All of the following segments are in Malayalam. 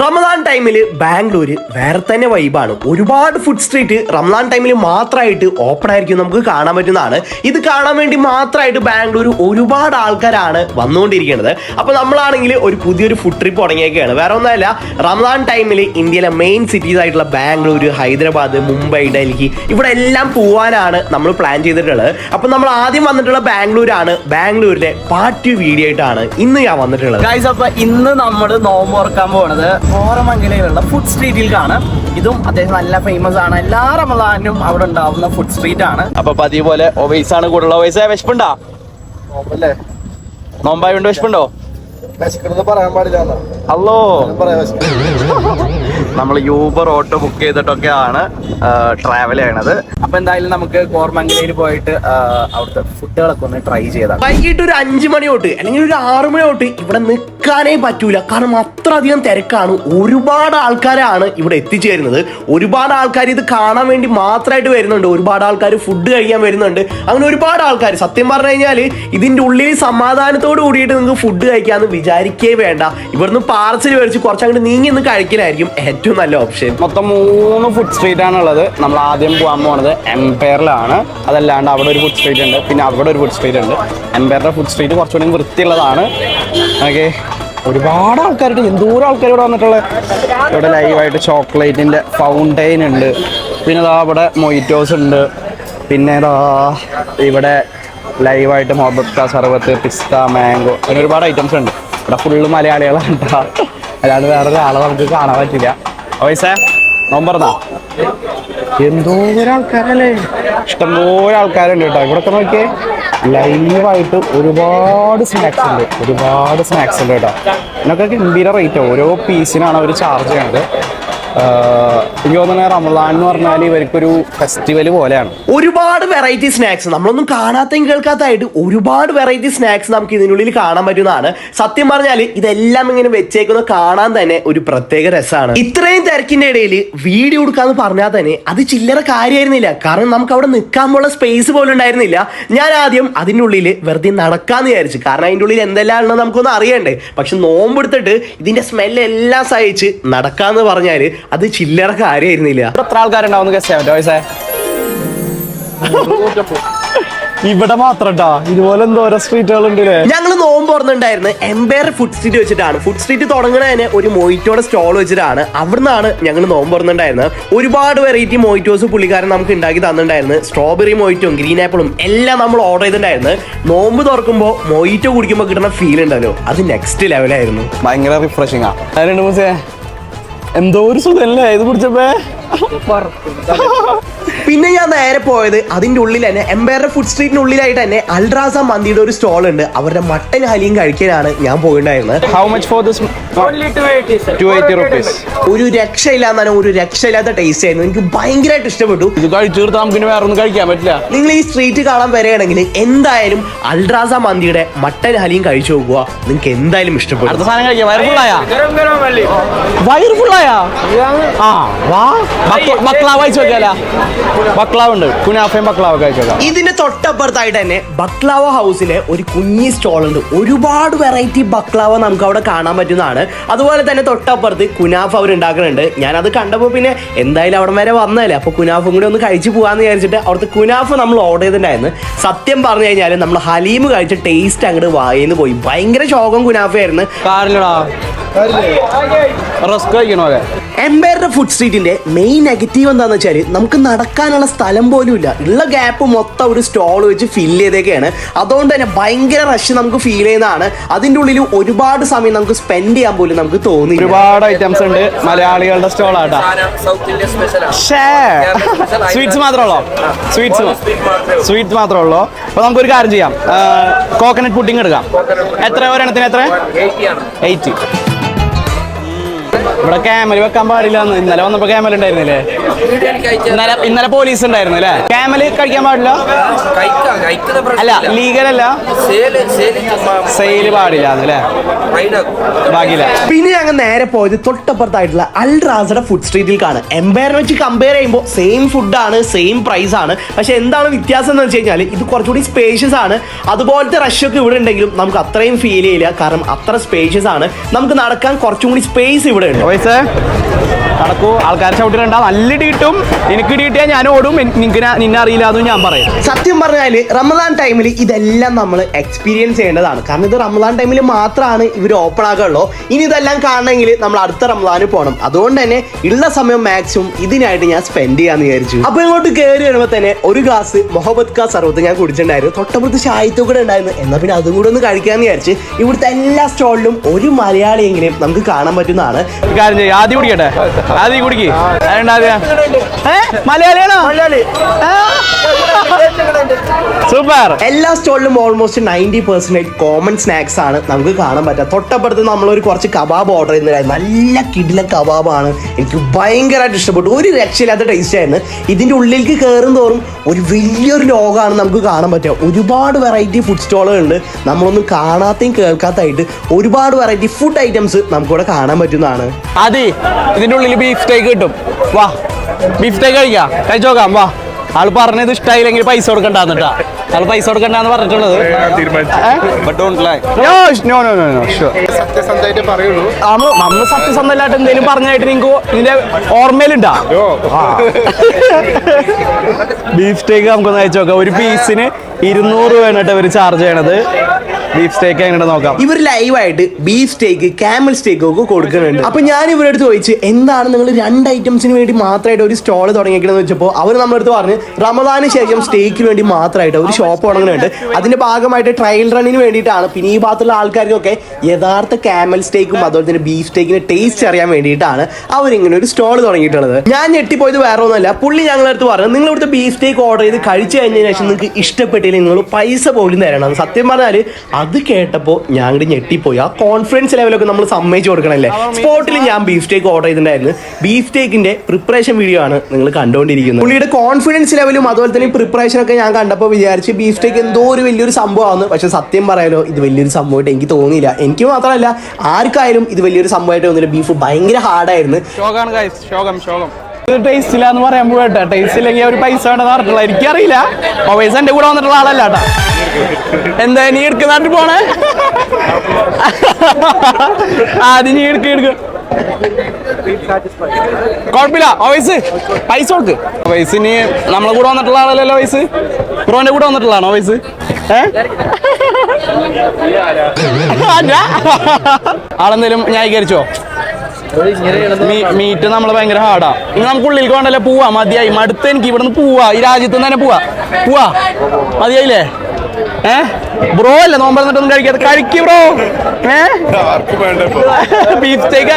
റമദാൻ ടൈമിൽ ബാംഗ്ലൂർ വേറെ തന്നെ വൈബാണ്. ഒരുപാട് ഫുഡ് സ്ട്രീറ്റ് റമദാൻ ടൈമിൽ മാത്രമായിട്ട് ഓപ്പൺ ആയിരിക്കും നമുക്ക് കാണാൻ പറ്റുന്നതാണ്. ഇത് കാണാൻ വേണ്ടി മാത്രമായിട്ട് ബാംഗ്ലൂർ ഒരുപാട് ആൾക്കാരാണ് വന്നുകൊണ്ടിരിക്കുന്നത്. അപ്പോൾ നമ്മളാണെങ്കിൽ ഒരു പുതിയൊരു ഫുഡ് ട്രിപ്പ് തുടങ്ങിയൊക്കെയാണ്. വേറെ ഒന്നുമല്ല, റമദാൻ ടൈമിൽ ഇന്ത്യയിലെ മെയിൻ സിറ്റീസ് ആയിട്ടുള്ള ബാംഗ്ലൂർ, ഹൈദരാബാദ്, മുംബൈ, ഡൽഹി ഇവിടെ എല്ലാം പോവാനാണ് നമ്മൾ പ്ലാൻ ചെയ്തിട്ടുള്ളത്. അപ്പോൾ നമ്മൾ ആദ്യം വന്നിട്ടുള്ള ബാംഗ്ലൂരാണ്. ബാംഗ്ലൂരിലെ പാർട്ട് 2 വീഡിയോ ആയിട്ടാണ് ഇന്ന് ഞാൻ വന്നിട്ടുള്ളത്. അപ്പോൾ ഇന്ന് നമ്മൾ നോമ്പ് തുറക്കാൻ പോകുന്നത് കോരമംഗലയിലുള്ള ഫുഡ് സ്ട്രീറ്റിലേക്കാണ്. ഇതും അത്യാവശ്യം നല്ല ഫേമസ് ആണ്. എല്ലാ റമദാനും അവിടെ ഉണ്ടാവുന്ന ഫുഡ് സ്ട്രീറ്റ് ആണ്. അപ്പൊ പതിവ് പോലെ ഒവൈസ് ആണ് കൂടുതൽ. ഒവൈസ് വിശപ്പുണ്ടോ? നോമ്പായോണ്ട് വിശപ്പുണ്ടോ? പറയാൻ പാടില്ല. ഹലോ, നമ്മൾ യൂബർ ഓട്ടോ ബുക്ക് ചെയ്തിട്ടൊക്കെയാണ് ട്രാവൽ ചെയ്യണത്. അപ്പൊ എന്തായാലും നമുക്ക് കോരമംഗലയിൽ പോയിട്ട് അവിടുത്തെ ഫുഡുകളൊക്കെ ഒന്ന് ട്രൈ ചെയ്താൽ. വൈകിട്ട് ഒരു 5 മണി തൊട്ട് അല്ലെങ്കിൽ ഒരു 6 മണി തൊട്ട് ഇവിടെ നിൽക്കാനേ പറ്റൂല. കാരണം അത്ര അധികം തിരക്കാണ്. ഒരുപാട് ആൾക്കാരാണ് ഇവിടെ എത്തിച്ചേരുന്നത്. ഒരുപാട് ആൾക്കാർ ഇത് കാണാൻ വേണ്ടി മാത്രമായിട്ട് വരുന്നുണ്ട്. ഒരുപാട് ആൾക്കാർ ഫുഡ് കഴിക്കാൻ വരുന്നുണ്ട്. അങ്ങനെ ഒരുപാട് ആൾക്കാർ, സത്യം പറഞ്ഞു കഴിഞ്ഞാൽ ഇതിന്റെ ഉള്ളിൽ സമാധാനത്തോട് കൂടിയിട്ട് നിങ്ങൾക്ക് ഫുഡ് കഴിക്കാമെന്ന് വിചാരിക്കേ വേണ്ട. ഇവിടുന്ന് പാർസൽ മേടിച്ച് കുറച്ചങ്ങോട്ട് നീങ്ങി നിന്ന് കഴിക്കലായിരിക്കും ഏറ്റവും നല്ല ഓപ്ഷൻ. മൊത്തം 3 ഫുഡ് സ്ട്രീറ്റ് ആണുള്ളത്. നമ്മൾ ആദ്യം പോകാൻ പോകുന്നത് എംപയറിലാണ്. അതല്ലാണ്ട് അവിടെ ഒരു ഫുഡ് സ്ട്രീറ്റ് ഉണ്ട്, പിന്നെ അവിടെ ഒരു ഫുഡ് സ്ട്രീറ്റ് ഉണ്ട്. എംപയറിന്റെ ഫുഡ് സ്ട്രീറ്റ് കുറച്ചുകൂടി വൃത്തിയുള്ളതാണ്. ഓക്കെ, ഒരുപാട് ആൾക്കാരുണ്ട്. എന്തോരം ആൾക്കാർ ഇവിടെ വന്നിട്ടുള്ളത്. ഇവിടെ ലൈവായിട്ട് ചോക്ലേറ്റിന്റെ ഫൗണ്ടെയിൻ ഉണ്ട്. പിന്നെ ഇതാ ഇവിടെ മൊയ്റ്റോസ് ഉണ്ട്. പിന്നെ ഇതാ ഇവിടെ ലൈവായിട്ട് മൊബക്ക, സർബത്ത്, പിസ്ത, മാംഗോ, അങ്ങനെ ഒരുപാട് ഐറ്റംസ് ഉണ്ട്. ഇവിടെ ഫുള്ള് മലയാളികളാണ്. അല്ലാണ്ട് വേറൊരാളെ നമുക്ക് കാണാൻ പറ്റില്ല. പൈസ നോമ്പറന്നാ എന്തോരം ആൾക്കാരല്ലേ, ഇഷ്ടംപോലെ ആൾക്കാരുണ്ട് കേട്ടോ. ഇവിടെയൊക്കെ നോക്കിയേ, ലൈവായിട്ട് ഒരുപാട് സ്നാക്സ് ഉണ്ട് കേട്ടോ. ഇതിനൊക്കെ ഗംഭീര റേറ്റ്. ഓരോ പീസിനാണ് അവർ ചാർജ് ചെയ്യണത്. എനിക്ക് തോന്നുന്നത് റമദാൻ എന്ന് പറഞ്ഞാൽ ഇവർക്കൊരു ഫെസ്റ്റിവൽ പോലെയാണ്. ഒരുപാട് വെറൈറ്റി സ്നാക്സ്, നമ്മളൊന്നും കാണാത്തയും കേൾക്കാത്തതായിട്ട് ഒരുപാട് വെറൈറ്റി സ്നാക്സ് നമുക്ക് ഇതിനുള്ളിൽ കാണാൻ പറ്റുന്നതാണ്. സത്യം പറഞ്ഞാൽ ഇതെല്ലാം ഇങ്ങനെ വെച്ചേക്കുന്ന കാണാൻ തന്നെ ഒരു പ്രത്യേക രസമാണ്. ഇത്രയും തിരക്കിന്റെ ഇടയിൽ വീഡിയോ എടുക്കാന്ന് പറഞ്ഞാൽ തന്നെ അത് ചില്ലറ കാര്യമായിരുന്നില്ല. കാരണം നമുക്ക് അവിടെ നിൽക്കാൻ പോലുള്ള സ്പേസ് പോലും ഉണ്ടായിരുന്നില്ല. ഞാൻ ആദ്യം അതിൻ്റെ ഉള്ളിൽ വെറുതെ നടക്കാന്ന് വിചാരിച്ചു. കാരണം അതിൻ്റെ ഉള്ളിൽ എന്തെല്ലാം ഉള്ളത് നമുക്കൊന്നും അറിയണ്ടേ. പക്ഷെ നോമ്പെടുത്തിട്ട് ഇതിന്റെ സ്മെല്ല് എല്ലാം സഹിച്ച് നടക്കാന്ന് പറഞ്ഞാൽ അത് ചില്ലറ കാര്യമായിരുന്നില്ല. എത്ര ആൾക്കാരുണ്ടാവുന്ന ഗസ്റ്റ് ഇവിടെ മാത്രം ഇതുപോലെ എന്തോരോ സ്ട്രീറ്റുകൾ ഉണ്ട്. ഞങ്ങൾ നോമ്പ് തുറന്നിട്ടുണ്ടായിരുന്നു എംപയർ ഫുഡ് സ്ട്രീറ്റ് വെച്ചിട്ടാണ്. ഫുഡ് സ്ട്രീറ്റ് തുടങ്ങണ തന്നെ ഒരു മൊയ്റ്റോയുടെ സ്റ്റോൾ വെച്ചിട്ടാണ്. അവിടുന്നാണ് ഞങ്ങൾ നോമ്പ് തുറന്നിട്ടുണ്ടായിരുന്നത്. ഒരുപാട് വെറൈറ്റി മൊയ്റ്റോസ് പുള്ളിക്കാരൻ നമുക്ക് ഉണ്ടാക്കി തന്നിട്ടുണ്ടായിരുന്നു. സ്ട്രോബെറി മൊയ്റ്റോയും ഗ്രീൻ ആപ്പിളും എല്ലാം നമ്മൾ ഓർഡർ ചെയ്തിട്ടുണ്ടായിരുന്നു. നോമ്പ് തുറക്കുമ്പോൾ മൊയ്റ്റോ കുടിക്കുമ്പോൾ കിട്ടുന്ന ഫീൽ ഉണ്ടല്ലോ, അത് നെക്സ്റ്റ് ലെവലായിരുന്നു. ഭയങ്കര റിഫ്രഷിംഗ് ആണ്. എന്തോ ഒരു സുഖല്ലേ ഇത് കുടിച്ചപ്പോ. പിന്നെ ഞാൻ നേരെ പോയത് അതിന്റെ ഉള്ളിൽ തന്നെ എംപയറിന്റെ ഫുഡ് സ്ട്രീറ്റിന്റെ ഉള്ളിലായിട്ട് തന്നെ അൽറാസ മന്തിയുടെ ഒരു സ്റ്റോൾ ഉണ്ട്. അവരുടെ മട്ടൻ ഹലിയും കഴിക്കാനാണ് ഞാൻ പോയിട്ടുണ്ടായിരുന്നത്. How much for this? Only 280 rupees. ഒരു രക്ഷയില്ലാന്ന്, ഒരു രക്ഷയില്ലാത്ത ടേസ്റ്റ് ആയിരുന്നു. എനിക്ക് ഭയങ്കരമായിട്ട് ഇഷ്ടപ്പെട്ടു. ഇത് കഴിച്ചു തീർത്താൽ നമുക്ക് വേറെ ഒന്നും കഴിക്കാൻ പറ്റില്ല. നിങ്ങൾ ഈ സ്ട്രീറ്റ് കാണാൻ വരികയാണെങ്കിൽ എന്തായാലും അൽറാസ മന്തിയുടെ മട്ടൻ ഹലിയും കഴിച്ചു നോക്കുക. നിങ്ങൾക്ക് എന്തായാലും ഇഷ്ടപ്പെടും. അടുത്ത സാധനം കഴിക്കാം. വയറ് ഫുള്ളായാ? ബക്ലാവ കഴിച്ചു നോക്കിയാലോ? ബക്ലാവ് ഉണ്ട്, കുനാഫയും ബക്ലാവ കഴിച്ചു നോക്കാം. ഇതിന്റെ തൊട്ടപ്പുറത്തായിട്ട് തന്നെ ബക്ലാവ ഹൗസിലെ ഒരു കുഞ്ഞി സ്റ്റോൾ ഉണ്ട്. ഒരുപാട് വെറൈറ്റി ബക്ലാവ നമുക്ക് അവിടെ കാണാൻ പറ്റുന്നതാണ്. അതുപോലെ തന്നെ തൊട്ടപ്പുറത്ത് കുനാഫ് അവർ ഉണ്ടാക്കുന്നുണ്ട്. ഞാനത് കണ്ടപ്പോൾ പിന്നെ എന്തായാലും അവിടെ വരെ വന്നതല്ലേ, അപ്പോൾ കുനാഫും കൂടി ഒന്ന് കഴിച്ചു പോകാമെന്ന് വിചാരിച്ചിട്ട് അവിടുത്തെ കുനാഫ് നമ്മൾ ഓർഡർ ചെയ്തിട്ടുണ്ടായിരുന്നു. സത്യം പറഞ്ഞു കഴിഞ്ഞാൽ നമ്മൾ ഹലീം കഴിച്ച ടേസ്റ്റ് അങ്ങോട്ട് വായിന്ന് പോയി. ഭയങ്കര ശോകം കുനാഫയായിരുന്നു. എംപയറിന്റെ ഫുഡ് സ്ട്രീറ്റിന്റെ മെയിൻ നെഗറ്റീവ് എന്താണെന്ന് വെച്ചാൽ നമുക്ക് നടക്കാനുള്ള സ്ഥലം പോലും ഇല്ല. ഉള്ള ഗ്യാപ്പ് മൊത്തം ഒരു സ്റ്റോൾ വെച്ച് ഫില്ല് ചെയ്തേക്കാണ്. അതുകൊണ്ട് തന്നെ ഭയങ്കര റഷ് നമുക്ക് ഫീൽ ചെയ്യുന്നതാണ്. അതിൻ്റെ ഉള്ളിൽ ഒരുപാട് സമയം നമുക്ക് സ്പെൻഡ് ചെയ്യാൻ പോലും നമുക്ക് തോന്നി. ഒരുപാട് ഐറ്റംസ് ഉണ്ട്. മലയാളികളുടെ സ്റ്റോൾ ആട്ടാ. സ്വീറ്റ്സ് മാത്രമേ ഉള്ളൂ. സ്വീറ്റ്സ് മാത്രമേ ഉള്ളൂ. അപ്പൊ നമുക്കൊരു കാര്യം ചെയ്യാം, കോക്കനട്ട് പുഡിംഗ് എടുക്കാം. എത്ര ഒരെണ്ണത്തിന്? എത്ര? 80. ഇവിടെ ക്യാമൽ വെക്കാൻ പാടില്ല. ഇന്നലെ വന്നപ്പോ ക്യാമൽ ഉണ്ടായിരുന്നില്ലേ? ഇന്നലെ പോലീസ് ഉണ്ടായിരുന്നു അല്ലേ? ക്യാമൽ കഴിക്കാൻ പാടില്ല. അല്ല, ലീഗലല്ല, സെയില് പാടില്ല അല്ലേ? ബാക്കിയില്ല. പിന്നെ ഞങ്ങൾ നേരെ പോയത് തൊട്ടപ്പുറത്തായിട്ടുള്ള അൽറാസയുടെ ഫുഡ് സ്ട്രീറ്റിലേക്കാണ്. എംപയർ വെച്ച് കമ്പയർ ചെയ്യുമ്പോൾ സെയിം ഫുഡാണ്, സെയിം പ്രൈസ് ആണ്. പക്ഷെ എന്താണ് വ്യത്യാസം എന്ന് വെച്ച് കഴിഞ്ഞാൽ ഇത് കുറച്ചുകൂടി സ്പേഷ്യസ് ആണ്. അതുപോലത്തെ റഷൊക്കെ ഇവിടെ ഉണ്ടെങ്കിലും നമുക്ക് അത്രയും ഫീൽ ചെയ്യില്ല. കാരണം അത്ര സ്പേഷ്യസ് ആണ്. നമുക്ക് നടക്കാൻ കുറച്ചും കൂടി സ്പേസ് ഇവിടെ ഉണ്ട്. ഗൈസ് നടക്കൂ. ആൾക്കാരെ ചവിട്ടിലുണ്ടാ നല്ല ഇടി കിട്ടും. എനിക്ക് ഇടി കിട്ടിയാൽ ഞാൻ ഓടും. നിന്നെ അറിയില്ല അതും ഞാൻ പറയും. സത്യം പറഞ്ഞാല് റമദാൻ ടൈമിൽ ഇതെല്ലാം നമ്മൾ എക്സ്പീരിയൻസ് ചെയ്യേണ്ടതാണ്. കാരണം ഇത് റമദാൻ ടൈമിൽ മാത്രമാണ് ഇവർ ഓപ്പൺ ആകുള്ളൂ. ഇനി ഇതെല്ലാം കാണണമെങ്കിൽ നമ്മൾ അടുത്ത റമദാനിൽ പോകണം. അതുകൊണ്ട് തന്നെ ഉള്ള സമയം മാക്സിമം ഇതിനായിട്ട് ഞാൻ സ്പെൻഡ് ചെയ്യാന്ന് വിചാരിച്ചു. അപ്പൊ ഇങ്ങോട്ട് കയറി വരുമ്പോൾ തന്നെ ഒരു ഗ്ലാസ് മൊഹബത്ത് കാ സർവത്ത് ഞാൻ കുടിച്ചിട്ടുണ്ടായിരുന്നു. തൊട്ടപ്പുറത്ത് ഷായിത്തു കൂടെ ഉണ്ടായിരുന്നു. എന്നാൽ പിന്നെ അതും കൂടെ ഒന്ന് കഴിക്കാന്ന് വിചാരിച്ച് ഇവിടുത്തെ എല്ലാ സ്റ്റോളിലും ഒരു മലയാളിയെങ്കിലും നമുക്ക് കാണാൻ പറ്റുന്നതാണ്. കാര്യം ചെയ്യും. ആദ്യം കുടിക്കട്ടെ. ആദ്യം കുടിക്ക്. മലയാളിയാണോ? സൂപ്പർ. എല്ലാ സ്റ്റോളിലും ഓൾമോസ്റ്റ് 90% കോമൺ സ്നാക്സ് ആണ് നമുക്ക് കാണാൻ പറ്റുക. തൊട്ടപ്പുറത്ത് നമ്മളൊരു കുറച്ച് കബാബ് ഓർഡർ ചെയ്യുന്നതായിരുന്നു. നല്ല കിടിലൻ കബാബാണ്. എനിക്ക് ഭയങ്കരമായിട്ട് ഇഷ്ടപ്പെട്ടു. ഒരു രക്ഷയില്ലാത്ത ടേസ്റ്റ് ആയിരുന്നു. ഇതിൻ്റെ ഉള്ളിലേക്ക് കയറും തോറും ഒരു വലിയൊരു ലോകമാണ് നമുക്ക് കാണാൻ പറ്റുക. ഒരുപാട് വെറൈറ്റി ഫുഡ് സ്റ്റോളുകളുണ്ട്. നമ്മളൊന്നും കാണാത്തയും കേൾക്കാത്തതായിട്ട് ഒരുപാട് വെറൈറ്റി ഫുഡ് ഐറ്റംസ് നമുക്കിവിടെ കാണാൻ പറ്റുന്നതാണ്. അതെ, ഇതിൻ്റെ ഉള്ളിൽ ബീഫ് സ്റ്റേക്ക് കിട്ടും. വാ, ബീഫ് സ്റ്റേക്ക് കഴിച്ചു നോക്കാം. വാ. ആള് പറഞ്ഞത് ഇഷ്ടമായില്ലെങ്കിൽ പൈസ കൊടുക്കണ്ടെന്നിട്ടാ. ആള് പൈസ കൊടുക്കണ്ടെന്ന് പറഞ്ഞിട്ടുള്ളത്. നമ്മൾ സത്യസന്ധമായിട്ട് എന്തെങ്കിലും പറഞ്ഞായിട്ട് നിങ്ങൾക്ക് നിന്റെ ഓർമ്മയിലുണ്ടാ? ബീഫ് സ്റ്റേക്ക് നമുക്കൊന്ന് കഴിച്ചു നോക്കാം. ഒരു പീസിന് 200 രൂപയാണ് ഇവർ ചാർജ് ചെയ്യണത്. ബീഫ് സ്റ്റേക്ക് എങ്ങനെ നോക്കാം. ഇവർ ലൈവായിട്ട് ബീഫ് സ്റ്റേക്ക്, ക്യാമൽ സ്റ്റേക്ക് ഒക്കെ കൊടുക്കുന്നുണ്ട്. അപ്പൊ ഞാൻ ഇവരുടെ അടുത്ത് ചോദിച്ചു, എന്താണ് നിങ്ങൾ 2 ഐറ്റംസിന് വേണ്ടി മാത്രമായിട്ട് ഒരു സ്റ്റോൾ തുടങ്ങിയിരിക്കണമെന്ന് വെച്ചപ്പോൾ അവർ നമ്മുടെ അടുത്ത് പറഞ്ഞ് റമദാന് ശേഷം സ്റ്റേക്കിന് വേണ്ടി മാത്രമായിട്ട് ഒരു ഷോപ്പ് തുടങ്ങുന്നുണ്ട്. അതിന്റെ ഭാഗമായിട്ട് ട്രയൽ റണ്ണിന് വേണ്ടിയിട്ടാണ്. പിന്നെ ഈ ഭാഗത്തുള്ള ആൾക്കാർക്കൊക്കെ യഥാർത്ഥ ക്യാമൽ സ്റ്റേക്കും അതുപോലെ തന്നെ ബീഫ് സ്റ്റേക്കിന്റെ ടേസ്റ്റ് അറിയാൻ വേണ്ടിയിട്ടാണ് അവരിങ്ങനെ ഒരു സ്റ്റോൾ തുടങ്ങിയിട്ടുള്ളത്. ഞാൻ ഞെട്ടിപ്പോയത് വേറെ ഒന്നുമല്ല. പുള്ളി ഞങ്ങളുടെ അടുത്ത് പറഞ്ഞു, നിങ്ങൾ ഇവിടുത്തെ ബീഫ് സ്റ്റേക്ക് ഓർഡർ ചെയ്ത് കഴിച്ചു കഴിഞ്ഞതിന് ശേഷം നിങ്ങൾക്ക് ഇഷ്ടപ്പെട്ടില്ലെങ്കിൽ നിങ്ങൾ പൈസ പോലും തരണം. സത്യം പറഞ്ഞാൽ അത് കേട്ടപ്പോൾ ഞാൻ അങ്ങോട്ട് ഞെട്ടിപ്പോയി. ആ കോൺഫിഡൻസ് ലെവലൊക്കെ നമ്മൾ സമ്മതിച്ചു കൊടുക്കണല്ലേ. സ്പോട്ടിൽ ഞാൻ ബീഫ് സ്റ്റേക്ക് ഓർഡർ ചെയ്തിട്ടുണ്ടായിരുന്നു. ബീഫ് സ്റ്റേക്കിന്റെ പ്രിപ്പറേഷൻ വീഡിയോ ആണ് നിങ്ങൾ കണ്ടുകൊണ്ടിരിക്കുന്നത്. പുള്ളിയുടെ കോൺഫിഡൻസ് ലെവലും അതുപോലെ തന്നെ പ്രിപ്പറേഷൻ ഒക്കെ ഞാൻ കണ്ടപ്പോൾ വിചാരിച്ച് ബീഫ് സ്റ്റേക്ക് എന്തോ ഒരു വലിയൊരു സംഭവമാണ്. പക്ഷെ സത്യം പറയാലോ ഇത് വലിയൊരു സംഭവമായിട്ട് എനിക്ക് തോന്നിയില്ല. എനിക്ക് മാത്രമല്ല ആർക്കായാലും ഇത് വലിയൊരു സംഭവമായിട്ട് തോന്നില്ല. ബീഫ് ഭയങ്കര ഹാർഡായിരുന്നു. ടേസ്റ്റ് ഇല്ല എന്ന് പറയാൻ പോകട്ടെ. ടേസ്റ്റ് ഇല്ലെങ്കിൽ ഒരു പൈസ വേണ്ടെന്ന് പറഞ്ഞിട്ടുള്ള എനിക്കറിയില്ല. പൈസ എന്റെ കൂടെ വന്നിട്ടുള്ള ആളല്ല കേട്ടാ. എന്താ നീ എടുക്കുന്നാട്ട് പോണേ? ആദ്യം നീ എടുക്കും. കുഴപ്പമില്ല. വയസ്സ് പൈസ കൊടുക്ക്. വയസ്സിന് നമ്മളെ കൂടെ വന്നിട്ടുള്ള ആളല്ലല്ലോ. വയസ്സ് ബ്രോന്റെ കൂടെ വന്നിട്ടുള്ളതാണോ വയസ്സ്? ആളെന്തേലും ന്യായീകരിച്ചോ? മീറ്റ് നമ്മള് ഭയങ്കര ഹാർഡാ. ഇനി നമുക്ക് ഉള്ളിലേക്ക് വേണ്ടല്ലേ. പോവാ, മതിയായി, മടുത്ത് എനിക്ക് ഇവിടുന്ന് പോവാ. ഈ രാജ്യത്ത് നിന്ന് തന്നെ പോവാ മതിയായില്ലേ? ബ്രോ അല്ലേ നോമ്പറന്നിട്ടൊന്നും കഴിക്കാതെ കഴിക്കും ബ്രോ. ബീഫ് സ്റ്റേക്ക്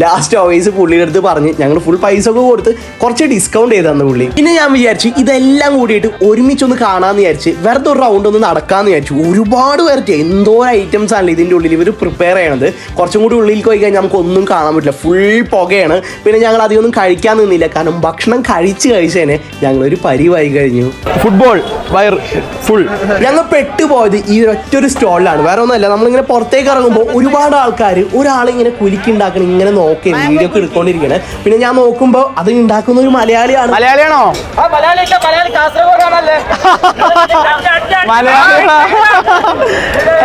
ലാസ്റ്റ് ഓവൈസ് പുള്ളിയുടെ അടുത്ത് പറഞ്ഞ് ഞങ്ങൾ ഫുൾ പൈസ ഒക്കെ കൊടുത്ത് കുറച്ച് ഡിസ്കൗണ്ട് ചെയ്ത് തന്നു പുള്ളി. പിന്നെ ഞാൻ വിചാരിച്ചു ഇതെല്ലാം കൂടിയിട്ട് ഒരുമിച്ചൊന്ന് കാണാമെന്ന് വിചാരിച്ച് വെറുതെ ഒരു റൗണ്ട് ഒന്ന് നടക്കാമെന്ന് വിചാരിച്ചു. ഒരുപാട് വെറൈറ്റി എന്തോ ടൈറ്റംസ് ആണ് ഇതിൻ്റെ ഉള്ളിൽ ഇവർ പ്രിപ്പയർ ചെയ്യണത്. കുറച്ചും കൂടി ഉള്ളിൽ പോയി കഴിഞ്ഞാൽ നമുക്ക് ഒന്നും കാണാൻ പറ്റില്ല. ഫുൾ പുകയാണ്. പിന്നെ ഞങ്ങൾ അധികം ഒന്നും കഴിക്കാൻ നിന്നില്ല. കാരണം ഭക്ഷണം കഴിച്ചതിന് ഞങ്ങളൊരു പരിവായി കഴിഞ്ഞു. Football wire full. ഞങ്ങൾ പെട്ടുപോയത് ഈ ഒറ്റൊരു സ്റ്റോളിലാണ്. വേറെ ഒന്നുമല്ല, നമ്മളിങ്ങനെ പുറത്തേക്ക് ഇറങ്ങുമ്പോൾ ഒരുപാട് ആൾക്കാർ ഒരാളിങ്ങനെ കുലുക്കുണ്ടാക്കണം, ഇങ്ങനെ നോക്കി വീഡിയോ ഒക്കെ എടുത്തോണ്ടിരിക്കണേ. പിന്നെ ഞാൻ നോക്കുമ്പോൾ അത് ഉണ്ടാക്കുന്ന ഒരു മലയാളിയാണ്. മലയാളിയാണോ?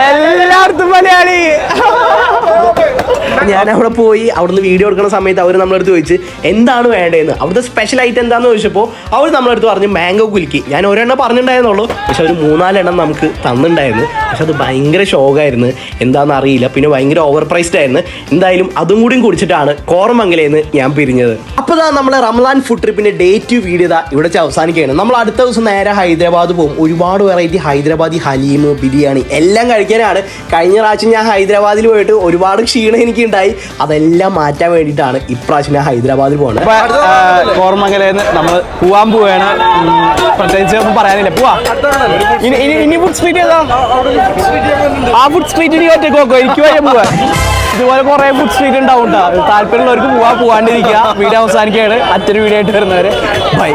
എല്ലായിടത്തും മലയാളി. ഞാൻ അവിടെ പോയി അവിടുന്ന് വീഡിയോ എടുക്കുന്ന സമയത്ത് അവർ നമ്മളടുത്ത് ചോദിച്ച് എന്താണ് വേണ്ടതെന്ന്. അവിടുത്തെ സ്പെഷ്യൽ ഐറ്റം എന്താണെന്ന് ചോദിച്ചപ്പോൾ അവർ നമ്മളടുത്ത് പറഞ്ഞു മാംഗോ കുലുക്കി. ഞാൻ ഒരെണ്ണം പറഞ്ഞിട്ടുണ്ടായിരുന്നുള്ളൂ, പക്ഷെ ഒരു 4-4 എണ്ണം നമുക്ക് തന്നിട്ടുണ്ടായിരുന്നു. പക്ഷെ അത് ഭയങ്കര ഷോക്കായിരുന്നു. എന്താണെന്ന് അറിയില്ല. പിന്നെ ഭയങ്കര ഓവർ പ്രൈസ്ഡ് ആയിരുന്നു. എന്തായാലും അതും കൂടിയും കുടിച്ചിട്ടാണ് കോറമംഗലയിൽ ഞാൻ പിരിഞ്ഞത്. അപ്പോൾ നമ്മളെ റംലാൻ ഫുഡ് ട്രിപ്പിന്റെ ഡേ 2 വീഡിയോ ഇവിടെ അവസാനിക്കുകയാണ്. നമ്മൾ അടുത്ത ദിവസം നേരെ ഹൈദരാബാദ് പോകും. ഒരുപാട് വെറൈറ്റി ഹൈദരാബാദി ഹലീം, ബിരിയാണി എല്ലാം കഴിക്കാനാണ്. കഴിഞ്ഞ പ്രാവശ്യം ഞാൻ ഹൈദരാബാദിൽ പോയിട്ട് ഒരുപാട് ക്ഷീണം എനിക്ക് ഉണ്ടായി. അതെല്ലാം മാറ്റാൻ വേണ്ടിയിട്ടാണ് ഇപ്രാവശ്യം ഞാൻ ഹൈദരാബാദിൽ പോകുന്നത്. കോറമംഗലയിൽ നമ്മൾ പോവാൻ പോവുകയാണ്. പ്രത്യേകിച്ച് ഒന്നും പറയാനില്ല. പോവാ. ഇനി ഫുഡ് സ്ട്രീറ്റ് ഏതാ? ആ ഫുഡ് സ്ട്രീറ്റിന് ഒറ്റയ്ക്ക് നോക്കോ? എനിക്ക് വരെ പോവാ. ഇതുപോലെ കുറെ ഫുഡ് സ്ട്രീറ്റ് ഉണ്ടാവും കേട്ടോ. താല്പര്യമുള്ളവർക്ക് പോവാണ്ടിരിക്കുക. വീഡിയോ അവസാനിക്കുകയാണ്. മറ്റൊരു വീഡിയോ ആയിട്ട് വരുന്നവരെ ബൈ.